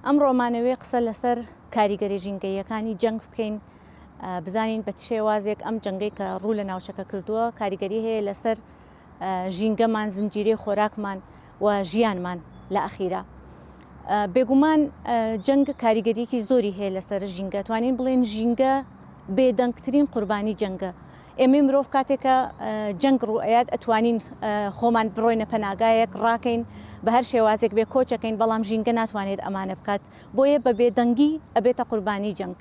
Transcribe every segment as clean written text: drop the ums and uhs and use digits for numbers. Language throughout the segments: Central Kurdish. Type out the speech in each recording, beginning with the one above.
ئەمڕۆمانەوێ قسە لەسەر کاریگەری ژینگەیەکانی جەنگ بکەین، بزانین بە شێوازێک ئەم جەنگەی کە ڕوو لە ناوچەکە کردووە کاریگەری هەیە لەسەر ژینگەمان، زنجیرەی خۆراکمان و ژیانمان لە ئەخیرا. بێگومان جەنگ کاریگەریەکی زۆری هەیە لەسەر ژینگە، توانین بڵێن ژینگە بێدەنگترین قوربانی جەنگە. ئێمە مرۆڤ کاتێکە جەنگ ڕوئەیات ئەتوانین خۆمان بڕۆینە پەناگایەک ڕاکەین بە هەر شێوازێک بێ کۆچەکەین، بەڵام ژینگە ناتوانێت ئەمانە بکات، بۆیە بە بێدەنگی ئەبێتە قوربانی جەنگ.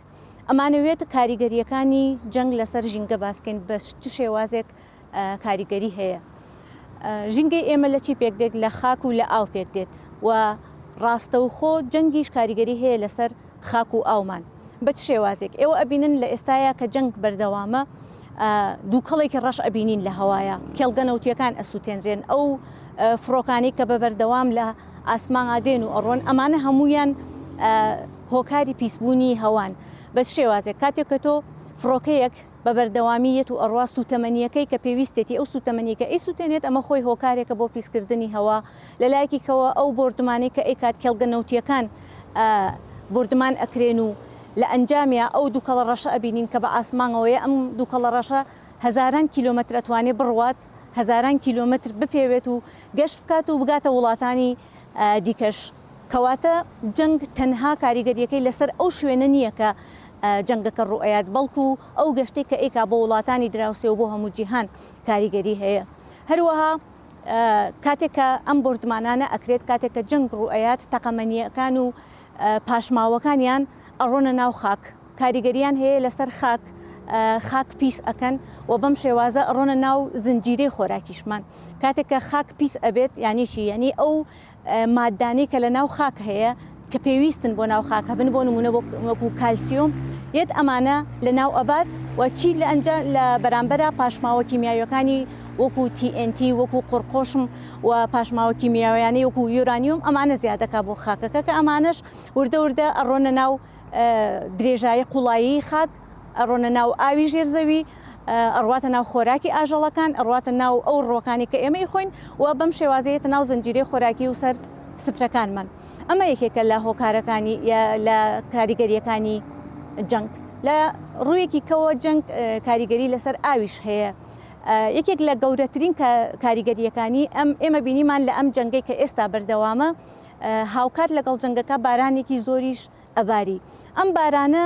ئەمانەوێت کاریگەریەکانی جەنگ لەسەر ژینگە باسکەین بە چ شێوازێک کاریگەری هەیە. ژینگەی ئێمە لە چی پێک دێت؟ لە خاک و لە ئاو پێک دێت و ڕاستە و خۆ جەنگیش کاریگەری هەیە لەسەر خاک و ئاومان. بە چ شێوازێک ئێوە ئەبینن لە ئێستایا کە جەنگ بەردەوامە دووکەڵێکی ڕەش ئەبینین لە هەوایە، کێڵگە نەوتیەکان ئەسووتێنرێن، ئەو فڕۆکانی کە بە بەردەوام لە ئاسمانە دێن و ئەڕۆن، ئەمانە هەمویان هۆکاری پیسبوونی هەوان. بە شێوازێک کاتێک کە تۆ فڕۆکەیەک بە بەردەوامیەت و ئەڕوا سوتەمەنیەکەی کە پێویستێتی ئەو سوتەمەنیەکە ئەی سووتێنێت، ئەمە خۆی هۆکارێکە بۆ پیسکردنی هەوا. لە لایەکیکەوە ئەو بردمانەی کە ئەیکات کێڵگە نەوتیەکان بردمان ئەکرێن و لە ئەنجامیا ئەو دووکەڵە ڕەشە ئەبینین کە بە ئاسمانەوەیە، ئەم دووکەڵە ڕەشە هەزاران کیلۆمەتر ئەتوانێت بڕوات، هەزاران کیلۆمەتر بپێوێت و گەشت بکات و بگاتە وڵاتانی دیکەش. کەواتە جەنگ تەنها کاریگەریەکەی لەسەر ئەو شوێنە نییە کە جەنگەکە ڕوئەیات، بەڵکو ئەو گەشتێک کە ئێکا بۆ وڵاتانی دراوسێ و بۆ هەموو جیهان کاریگەری هەیە. هەروەها کاتێککە ئەم بردمانانە ئەکرێت، کاتێککە جەنگ ڕوئەیات، تەقەمەنیەکان و پاشماوەکانیان ئەڕۆنە ناو خاک، کاریگەریان هەیە لەسەر خاک پیس ئەکەن و بەم شێوازە ئەڕۆنە ناو زنجیرەی خۆراکیشمان. کاتێککە خاک پیس ئەبێت یانیشی، یعنی ئەو ماددانەی کە لە ناو خاک هەیە کە پێویستن بۆ ناو خاک هەبن، بۆ نمونە وەکو کالسیۆم، یەت ئەمانە لە ناو ئەبات و چی لە بەرامبەرە پاشماوە کیمیاویەکانی وەکو TNT، وەکو قڕقۆشم و پاشماوە کیمیاویانەی وەکو یۆرانیۆم، ئەمانە زیادەکە بۆ خاکەکە کە ئەمانش وردە وردە ئەڕۆنە ناو درێژایی قوڵایی خاک، ئەڕۆنە ناو ئاوی ژێرزەوی، ئەڕواتە ناو خۆراکی ئاژەڵەکان، ئەڕواتە ناو ئەو ڕۆکانی کە ئێمەی خۆین و بەم شێوازەیەتە ناو زنجیرەی خۆراکی و سەر سفرەکانمان. ئەمە یەکێکە لە هۆکارەکانی لە کاریگەریەکانی جەنگ. لە ڕوویەکی کەوە جەنگ کاریگەری لەسەر ئاویش هەیە. یەکێک لە گەورەترین کاریگەریەکانی ئێمە بینیمان لە ئەم جەنگەی کە ئێستا بەردەوامە، هاوکات لەگەڵ جەنگەکە بارانێکی زۆریش ئەباری. ئەم بارانە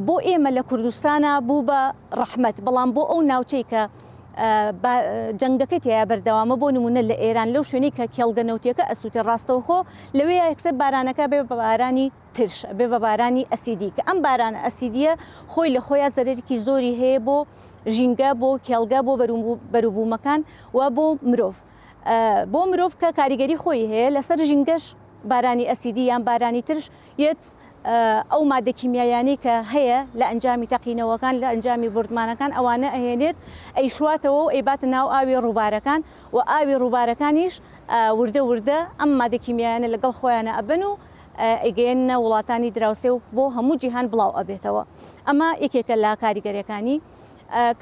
بۆ ئێمە لە کوردستانە بوو بە ڕەحمەت، بەڵام بۆ ئەو ناوچەی کە جەنگەکەی تیا بەردەوامە، بۆ نمونە لە ئێران لەو شوێنەی کە کێڵگە نەوتیەکە ئەسووتێ ڕاستەوخۆ، لەوێ یەکسەر بارانەکە بێ بە بارانی ترش، بێ بە بارانی ئەسیدی، کە ئەم بارانە ئەسیدیە خۆی لە خۆیان زەرێکی زۆری هەیە بۆ ژینگە، بۆ کێڵگە، بۆ بەروبوومەکان و بۆ مرۆڤ. بۆ مرۆڤ کە کاریگەری خۆی هەیە لەسەر ژینگەش، بارانی ئەسیدی یان بارانی ترش یەت ئەو مادە کیمیایانەی کە هەیە لە ئەنجامی تەقینەوەکان، لە ئەنجامی بردمانەکان، ئەوانە ئەهێنێت ئەیشواتەوە و ئەیباتە ناو ئاوی ڕووبارەکان و ئاوی ڕووبارەکانیش وردە وردە ئەم مادە کیمیایانە لەگەڵ خۆیانە ئەبن و ئەیگەێنە وڵاتانی دراوسێ و بۆ هەموو جیهان بڵاو ئەبێتەوە. ئەمە یەکێکە لە کاریگەریەکانی.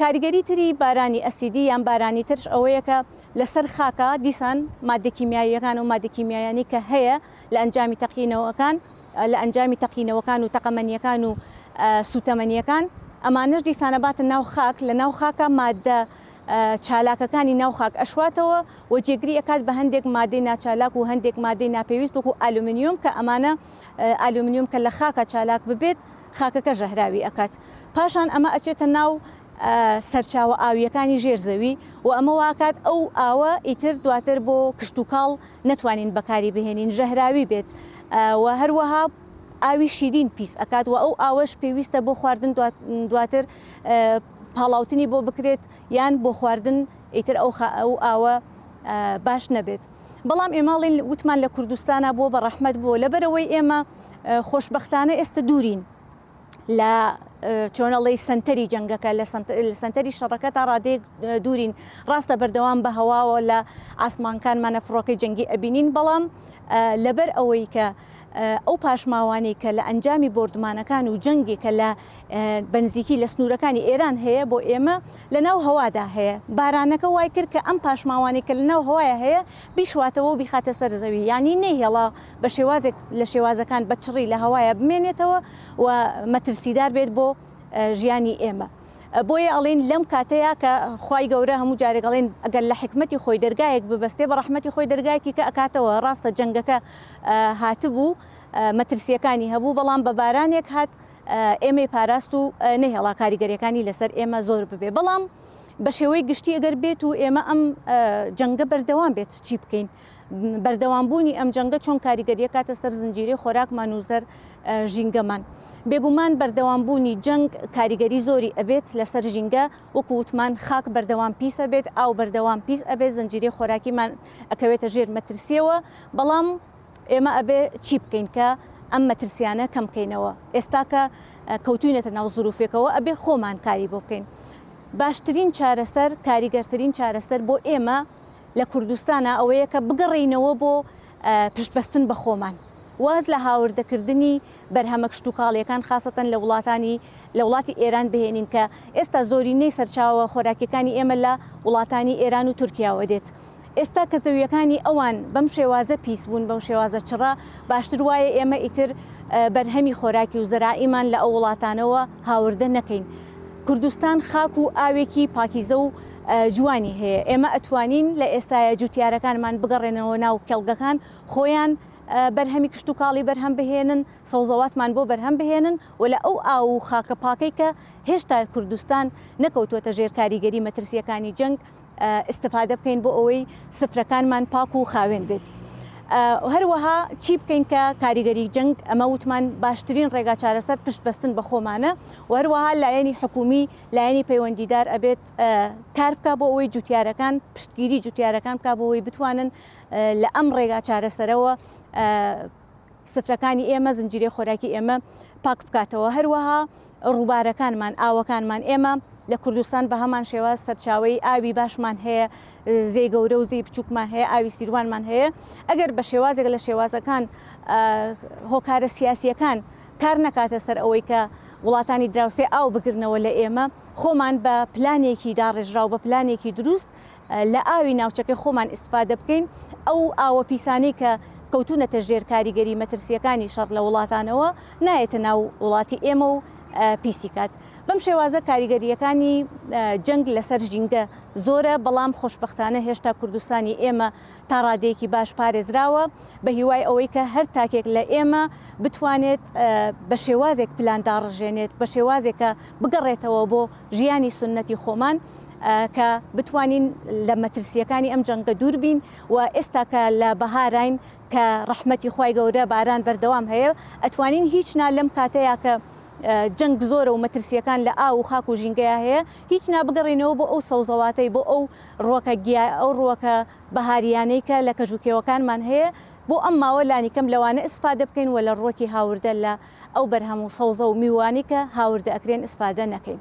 کاریگەری تری بارانی ئەسیدی یان بارانی ترش ئەوەیە کە لەسەر خاکە دیسان مادە کیمیاییەکان و مادە کیمیایانی کە هەیە لە ئەنجامی تەقینەوەکان، لە ئەنجامی تەقینەوەکان و تەقەمەنیەکان و سوتەمەنیەکان، ئەمانش دیسانەباتە ناو خاک، لە ناو خاکە مادە چالاکەکانی ناو خاک ئەشواتەوە و جێگری ئەکات بە هەندێک مادەی ناچالاک و هەندێک مادەی ناپێویست وەکو ئالومینیۆم، کە ئەمانە ئالومینیۆم کە لە خاکە چالاک ببێت خاکەکە ژەهراوی ئەکات. پاشان ئەمە ئەچێتە ناو سەرچاوە ئاویەکانی ژێرزەوی و ئەمە واکات ئەو ئاوە ئیتر دواتر بۆ کشت و کاڵ نەتوانین بەکاری بهێنین، ژەهراوی بێت و هەروەها ئاوی شیرین پیس ئەکات و ئەو ئاوەش پێویستە بۆ خواردن دواتر پاڵاوتنی بۆ بکرێت یان بۆ خواردن ئیتر ئەو ئاوە باش نەبێت. بەڵام ئێماڵین وتمان لە کوردستانە بۆ بە ڕەحمەت بووە، لەبەرەوەی ئێمە خۆشبەختانە ئێستا دوورین لە چۆنەڵی سنتەری جەنگەکە، لە سنتەری شەڕەکە تا ڕادەیەک دوورین. ڕاستە بەردەوام بە هەواوە لە ئاسمانکانمانە فڕۆکەی جەنگی ئەبینین، بەڵام لەبەر ئەوەی کە ئەو پاشماوانەی کە لە ئەنجامی بردمانەکان و جەنگی کە لە بنزیکی لە سنوورەکانی ئێران هەیە بۆ ئێمە لە ناو هەوادا هەیە بارانەکە وای کرد کە ئەم پاشماوانی کە لە ناو هەوایە هەیە بیشواتەوە و بیخاتە سەر زەوی یانی نەیهێڵا بە شێوازێک لە شێوازەکان بە چڕی لە هەوایە بمێنێتەوە و مەترسیدار بێت بۆ ژیانی ئێمە. بۆیە ئەڵێن لەم کاتەیە کە خوای گەورە هەموو جارێک ئەڵێن ئەگەر لە حکمەتی خۆی دەرگایەک ببەستێ بە ڕەحمەتی خۆی دەرگایەکی کە ئەکاتەوە ڕاستە جەنگەکە هاتبوو مەترسیەکانی هەبوو بەڵام بە بارانێک هات ئێمەی پاراست و نەهێڵا کاریگەریەکانی لەسەر ئێمە زۆر ببێ بەڵام بە شێوەی گشتی ئەگەر بێت و ئێمە ئەم جەنگە بەردەوام بێت چی بکەین بەردەوامبوونی ئەم جەنگە چۆن کاریگەریە کاتە سەر زنجیرەی خۆراکمان و سەر ژینگەمان بێگومان بەردەوامبوونی جەنگ کاریگەری زۆری ئەبێت لەسەر ژینگە وەکو وتمان خاک بەردەوام پیسە بێت ئاو بەردەوام پیس ئەبێت زنجیرەی خۆراکیمان ئەکەوێتە ژێر مەترسیەوە بەڵام ئێمە ئەبێ چی بکەین کە ئەم مەترسیانە کەم بکەینەوە ئێستا کە کەوتوینەتە ناو زروفێکەوە ئەبێ خۆمان کاری بۆ بکەین باشترین چارەسەر کاریگەرترین چارەسەر بۆ ئێمە لە کوردستانە ئەوەیە کە بگەڕینەوە بۆ پشتبەستن بە خۆمان واز لە هاوردەکردنی بەرهەمە کشتتوکاڵیەکان خاستەن لە وڵاتی ئێران بهێنین کە ئێستا زۆرینەی سەرچاوە خۆراکیەکانی ئێمە لە وڵاتانی ئێران و تورکیاوە دێت ئێستا کە زەویەکانی ئەوان بەم شێوازە پیس بوون بەم شێوازە چڕە باشتر وایە ئێمە ئیتر بەرهەمی خۆراکی و زەرائیمان لە ئەو وڵاتانەوە هاوردە نەکەین کوردستان خاک و ئاوێکی پاکیزە و جوانی هەیە ئێمە ئەتوانین لە ئێستاە جوتیارەکانمان بگەڕێنەوە ناو کێڵگەکان خۆیان بەرهەمی کشتتوکاڵی بەرهەم بهێنن سەوزەواتمان بۆ بەرهەم بهێنن و لە ئەو ئاو و خاکە پاکەی کە هێشتا کوردستان نەکەوتوەتە ژێر کاریگەری مەترسیەکانی جەنگ استفادە بکەین بۆ ئەوەی سفرەکانمان پاک و خاوێن بێت. هەروەها چی بکەین کە کاریگەری جەنگ ئەمە وتمان باشترین ڕێگا چارەسەر پشت بەستن بە خۆمانە و هەروەها لایەنی حکومی لایەنی پەیوەندیدار ئەبێت کار بکە بۆ ئەوەی جوتیارەکان پشتگیری جوتیارەکان بکە بۆ ئەوەی بتوانن لە ئەم ڕێگا چارەسەرەوە سفرەکانی ئێمە زنجیرەی خۆراکی ئێمە پاک بکاتەوە هەروەها ڕووبارەکانمان ئاوەکانمان ئێمە لە کوردستان بە هەمان شێوە سەرچاوی ئاوی باشمان هەیە زەی گەورە و زەی بچووکمان هەیە ئاوی سیروانمان هەیە ئەگەر بە شێوازێک لە شێوازەکان هۆکارە سیاسیەکان کار نەکاتە سەر ئەوەی کە وڵاتانی دراوسێ ئاو بگرنەوە لە ئێمە خۆمان بە پلانێکی داڕێژرا و بە پلانێکی دروست لە ئاوی ناوچەکەی خۆمان ئیسفادە بکەین ئەو ئاوە پیسانەی کە کەوتونەتە ژێر کاریگەری مەترسیەکانی شەڕ لە وڵاتانەوە نایەتە ناو وڵاتی ئێمە و پیسی کات بەم شێوازە کاریگەریەکانی جەنگ لەسەر ژینگە زۆرە بەڵام خۆشبەختانە هێشتا کوردستانی ئێمە تا ڕادەیەکی باش پارێزراوە بە هیوای ئەوەی کە هەر تاکێک لە ئێمە بتوانێت بە شێوازێک پلان داڕژێنێت بە شێوازێکە بگەڕێتەوە بۆ ژیانی سنەتی خۆمان کە بتوانین لە مەترسیەکانی ئەم جەنگە دوور بین و ئێستا کە لە بەهاراین کە ڕەحمەتی خوای گەورە باران بەردەوام هەیە ئەتوانین هیچ نا لەم کاتەیە کە جەنگ زۆرە و مەترسیەکان لە ئاو و خاک و ژینگەیە هەیە هیچ نابگەڕێنەوە بۆ ئەو سەوزەواتەی بۆ ئەو ڕووەکە ئەو ڕووەکە بەهاریانەی کە لە کەژوکێوەکانمان هەیە بۆ ئەم ماوە لانی کەم لەوانە ئیسفادە بکەین و لە ڕووەکی هاوردە لە ئەو بەرهەم و سەوزە و میوانی کە هاوردە ئەکرێن ئیسفادە نەکەین.